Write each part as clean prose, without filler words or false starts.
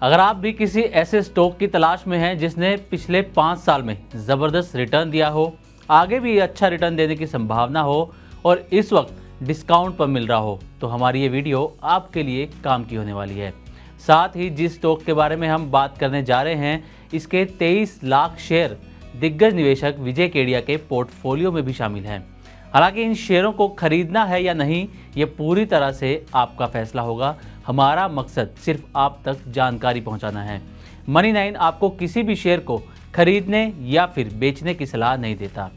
अगर आप भी किसी ऐसे स्टॉक की तलाश में हैं जिसने पिछले 5 साल में ज़बरदस्त रिटर्न दिया हो, आगे भी अच्छा रिटर्न देने की संभावना हो और इस वक्त डिस्काउंट पर मिल रहा हो, तो हमारी ये वीडियो आपके लिए काम की होने वाली है। साथ ही जिस स्टॉक के बारे में हम बात करने जा रहे हैं, इसके 23 लाख शेयर दिग्गज निवेशक विजय केडिया के पोर्टफोलियो में भी शामिल हैं। हालांकि इन शेयरों को खरीदना है या नहीं, ये पूरी तरह से आपका फैसला होगा। हमारा मकसद सिर्फ आप तक जानकारी पहुंचाना है। मनी 9 आपको किसी भी शेयर को खरीदने या फिर बेचने की सलाह नहीं देता।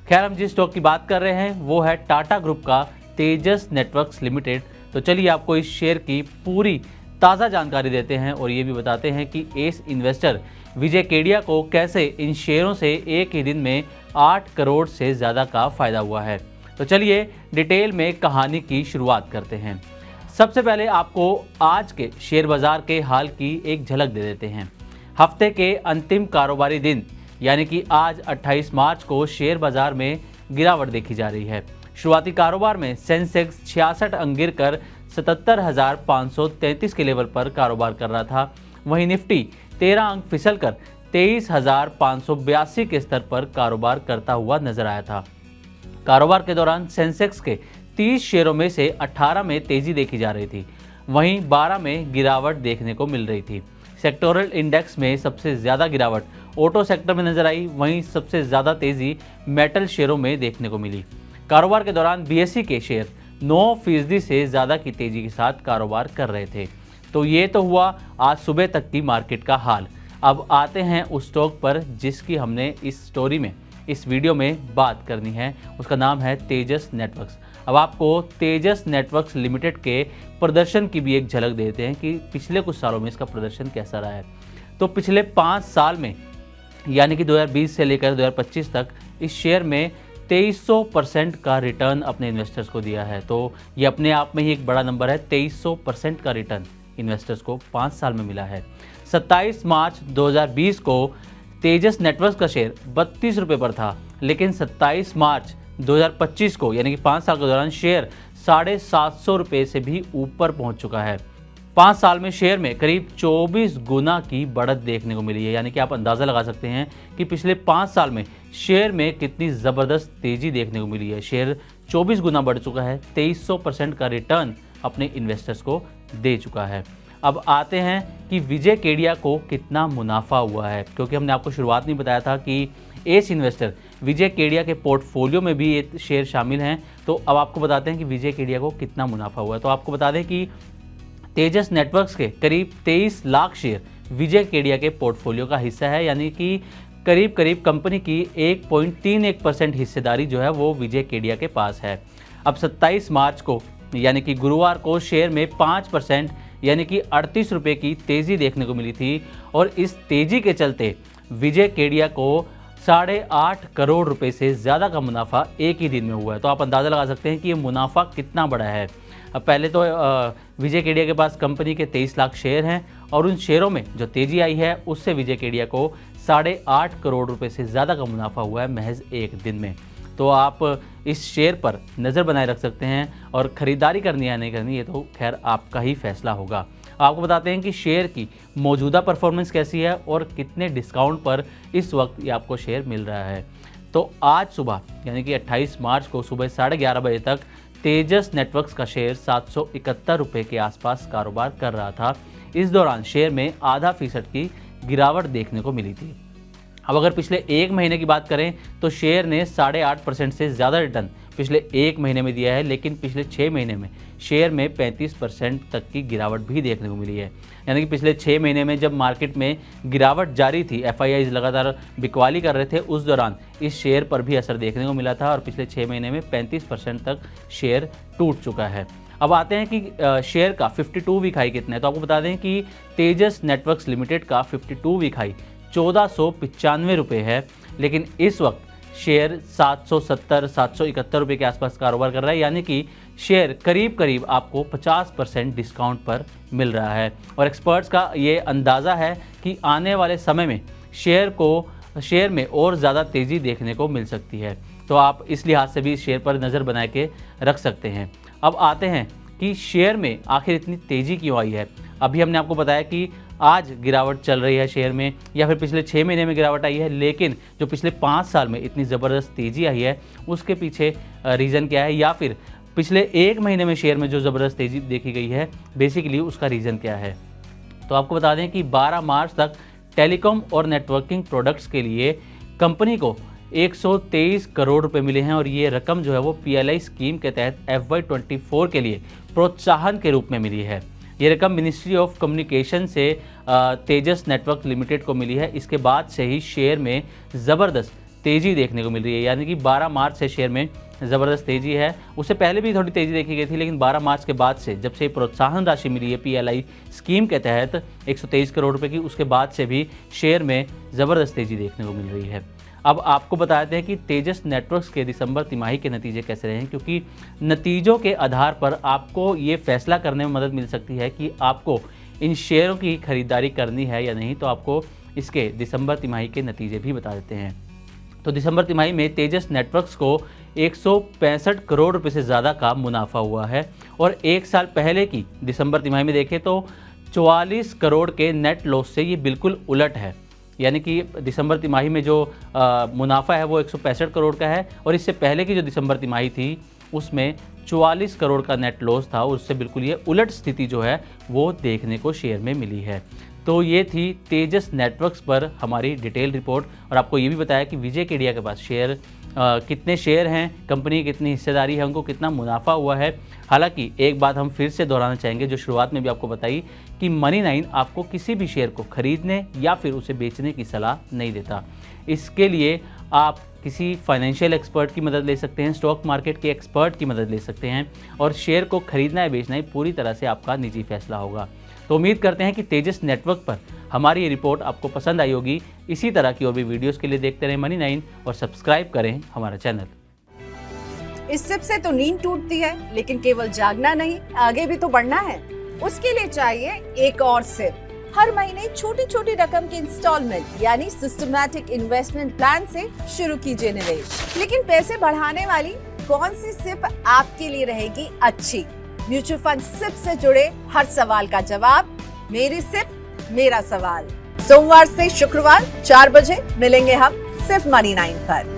खैर, हम जिस स्टॉक की बात कर रहे हैं वो है टाटा ग्रुप का तेजस नेटवर्क्स लिमिटेड। तो चलिए आपको इस शेयर की पूरी ताज़ा जानकारी देते हैं और ये भी बताते हैं कि एस इन्वेस्टर विजय केडिया को कैसे इन शेयरों से एक ही दिन में 8 करोड़ से ज़्यादा का फ़ायदा हुआ है। तो चलिए डिटेल में कहानी की शुरुआत करते हैं। सबसे पहले आपको आज के शेयर बाज़ार के हाल की एक झलक दे देते हैं। हफ्ते के अंतिम कारोबारी दिन यानी कि आज 28 मार्च को शेयर बाज़ार में गिरावट देखी जा रही है। शुरुआती कारोबार में सेंसेक्स 66 अंक गिरकर 77,533 के लेवल पर कारोबार कर रहा था। वहीं निफ्टी 13 अंक फिसलकर 23,582 के स्तर पर कारोबार करता हुआ नजर आया था। कारोबार के दौरान सेंसेक्स के 30 शेयरों में से 18 में तेजी देखी जा रही थी, वहीं 12 में गिरावट देखने को मिल रही थी। सेक्टोरल इंडेक्स में सबसे ज़्यादा गिरावट ऑटो सेक्टर में नजर आई, वहीं सबसे ज़्यादा तेजी मेटल शेयरों में देखने को मिली। कारोबार के दौरान बीएसई के शेयर 9% से ज़्यादा की तेजी के साथ कारोबार कर रहे थे। तो ये तो हुआ आज सुबह तक की मार्केट का हाल। अब आते हैं उस स्टॉक पर जिसकी हमने इस स्टोरी में, इस वीडियो में बात करनी है। उसका नाम है तेजस नेटवर्क्स। अब आपको तेजस नेटवर्क्स लिमिटेड के प्रदर्शन की भी एक झलक देते हैं कि पिछले कुछ सालों में इसका प्रदर्शन कैसा रहा है। तो पिछले 5 साल में यानी कि 2020 से लेकर 2025 तक इस शेयर में 2300% का रिटर्न अपने इन्वेस्टर्स को दिया है। तो ये अपने आप में ही एक बड़ा नंबर है। 2300% का रिटर्न इन्वेस्टर्स को 5 साल में मिला है। 27 मार्च 2020 को तेजस नेटवर्क्स का शेयर 32 रुपये पर था, लेकिन 27 मार्च 2025 को यानी कि 5 साल के दौरान शेयर 750 रुपये से भी ऊपर पहुंच चुका है। 5 साल में शेयर में करीब 24 गुना की बढ़त देखने को मिली है। यानी कि आप अंदाज़ा लगा सकते हैं कि पिछले 5 साल में शेयर में कितनी ज़बरदस्त तेज़ी देखने को मिली है। शेयर 24 गुना बढ़ चुका है, 2300% का रिटर्न अपने इन्वेस्टर्स को दे चुका है। अब आते हैं कि विजय केडिया को कितना मुनाफा हुआ है, क्योंकि हमने आपको शुरुआत में बताया था कि एस इन्वेस्टर विजय केडिया के पोर्टफोलियो में भी ये शेयर शामिल हैं। तो अब आपको बताते हैं कि विजय केडिया को कितना मुनाफा हुआ है। तो आपको बता दें कि तेजस नेटवर्क्स के करीब 23 लाख शेयर विजय केडिया के पोर्टफोलियो का हिस्सा है, यानी कि करीब करीब कंपनी की 1.31% हिस्सेदारी जो है वो विजय केडिया के पास है। अब 27 मार्च को यानी कि गुरुवार को शेयर में 5% यानी कि 38 रुपये की तेज़ी देखने को मिली थी और इस तेज़ी के चलते विजय केडिया को 8.5 करोड़ रुपए से ज़्यादा का मुनाफा एक ही दिन में हुआ है। तो आप अंदाज़ा लगा सकते हैं कि ये मुनाफा कितना बड़ा है। अब पहले तो विजय केडिया के पास कंपनी के 23 लाख शेयर हैं और उन शेयरों में जो तेज़ी आई है उससे विजय केडिया को 8.5 करोड़ रुपए से ज़्यादा का मुनाफा हुआ है महज एक दिन में। तो आप इस शेयर पर नज़र बनाए रख सकते हैं और ख़रीदारी करनी है नहीं करनी, ये तो खैर आपका ही फैसला होगा। आपको बताते हैं कि शेयर की मौजूदा परफॉर्मेंस कैसी है और कितने डिस्काउंट पर इस वक्त ये आपको शेयर मिल रहा है। तो आज सुबह यानी कि 28 मार्च को सुबह 11:30 बजे तक तेजस नेटवर्क्स का शेयर 771 रुपये के आसपास कारोबार कर रहा था। इस दौरान शेयर में 0.5% की गिरावट देखने को मिली थी। अब अगर पिछले एक महीने की बात करें तो शेयर ने 8.5% से ज़्यादा रिटर्न पिछले एक महीने में दिया है, लेकिन पिछले 6 महीने में शेयर में 35% तक की गिरावट भी देखने को मिली है। यानी कि पिछले 6 महीने में जब मार्केट में गिरावट जारी थी, एफआईआईज लगातार बिकवाली कर रहे थे, उस दौरान इस शेयर पर भी असर देखने को मिला था और पिछले 6 महीने में 35% तक शेयर टूट चुका है। अब आते हैं कि शेयर का 52 वीक हाई कितना है। तो आपको बता दें कि तेजस नेटवर्क्स लिमिटेड का 52 वीक हाई 1495 रुपये है, लेकिन इस वक्त शेयर 771 रुपये के आसपास कारोबार कर रहा है। यानी कि शेयर करीब करीब आपको 50% डिस्काउंट पर मिल रहा है और एक्सपर्ट्स का ये अंदाज़ा है कि आने वाले समय में शेयर में और ज़्यादा तेज़ी देखने को मिल सकती है। तो आप इस लिहाज से भी इस शेयर पर नज़र बना के रख सकते हैं। अब आते हैं कि शेयर में आखिर इतनी तेज़ी क्यों आई है। अभी हमने आपको बताया कि आज गिरावट चल रही है शेयर में, या फिर पिछले 6 महीने में गिरावट आई है, लेकिन जो पिछले 5 साल में इतनी ज़बरदस्त तेज़ी आई है उसके पीछे रीज़न क्या है, या फिर पिछले 1 महीने में शेयर में जो ज़बरदस्त तेज़ी देखी गई है बेसिकली उसका रीज़न क्या है। तो आपको बता दें कि 12 मार्च तक टेलीकॉम और नेटवर्किंग प्रोडक्ट्स के लिए कंपनी को 123 करोड़ रुपए मिले हैं, और ये रकम जो है वो PLI स्कीम के तहत FY24 के लिए प्रोत्साहन के रूप में मिली है। ये रकम मिनिस्ट्री ऑफ कम्युनिकेशन से तेजस नेटवर्क लिमिटेड को मिली है। इसके बाद से ही शेयर में ज़बरदस्त तेज़ी देखने को मिल रही है, यानी कि 12 मार्च से शेयर में ज़बरदस्त तेज़ी है। उससे पहले भी थोड़ी तेज़ी देखी गई थी, लेकिन 12 मार्च के बाद से जब से प्रोत्साहन राशि मिली है PLI स्कीम के तहत 123 करोड़ रुपए की, उसके बाद से भी शेयर में ज़बरदस्त तेज़ी देखने को मिल रही है। अब आपको बताते हैं कि तेजस नेटवर्क्स के दिसंबर तिमाही के नतीजे कैसे रहे हैं, क्योंकि नतीजों के आधार पर आपको ये फैसला करने में मदद मिल सकती है कि आपको इन शेयरों की खरीदारी करनी है या नहीं। तो आपको इसके दिसंबर तिमाही के नतीजे भी बता देते हैं। तो दिसंबर तिमाही में तेजस नेटवर्क्स को 165 करोड़ रुपए से ज़्यादा का मुनाफा हुआ है, और 1 साल पहले की दिसंबर तिमाही में देखें तो 44 करोड़ के नेट लॉस से ये बिल्कुल उलट है। यानी कि दिसंबर तिमाही में जो मुनाफा है वो 165 करोड़ का है, और इससे पहले की जो दिसंबर तिमाही थी उसमें 44 करोड़ का नेट लॉस था, और उससे बिल्कुल ये उलट स्थिति जो है वो देखने को शेयर में मिली है। तो ये थी तेजस नेटवर्क्स पर हमारी डिटेल रिपोर्ट, और आपको ये भी बताया कि विजय केडिया के पास कितने शेयर हैं, कंपनी की कितनी हिस्सेदारी है, उनको कितना मुनाफा हुआ है। हालांकि एक बात हम फिर से दोहराना चाहेंगे जो शुरुआत में भी आपको बताई कि मनी9 आपको किसी भी शेयर को खरीदने या फिर उसे बेचने की सलाह नहीं देता। इसके लिए आप किसी फाइनेंशियल एक्सपर्ट की मदद ले सकते हैं, स्टॉक मार्केट के एक्सपर्ट की मदद ले सकते हैं, और शेयर को खरीदना या बेचना ही पूरी तरह से आपका निजी फैसला होगा। तो उम्मीद करते हैं कि तेजस नेटवर्क पर हमारी ये रिपोर्ट आपको पसंद आई होगी। इसी तरह की और भी वीडियोस के लिए देखते रहें मनी9 और सब्सक्राइब करें हमारा चैनल। इस सिप से तो नींद टूटती है, लेकिन केवल जागना नहीं, आगे भी तो बढ़ना है। उसके लिए चाहिए एक और सिप। हर महीने छोटी छोटी रकम की इंस्टॉलमेंट यानी सिस्टमैटिक इन्वेस्टमेंट प्लान से शुरू कीजिए निवेश। लेकिन पैसे बढ़ाने वाली कौन सी सिप आपके लिए रहेगी अच्छी? म्यूचुअल फंड सिप से जुड़े हर सवाल का जवाब मेरी सिप मेरा सवाल। सोमवार से शुक्रवार 4 बजे मिलेंगे हम सिर्फ मनी9 पर।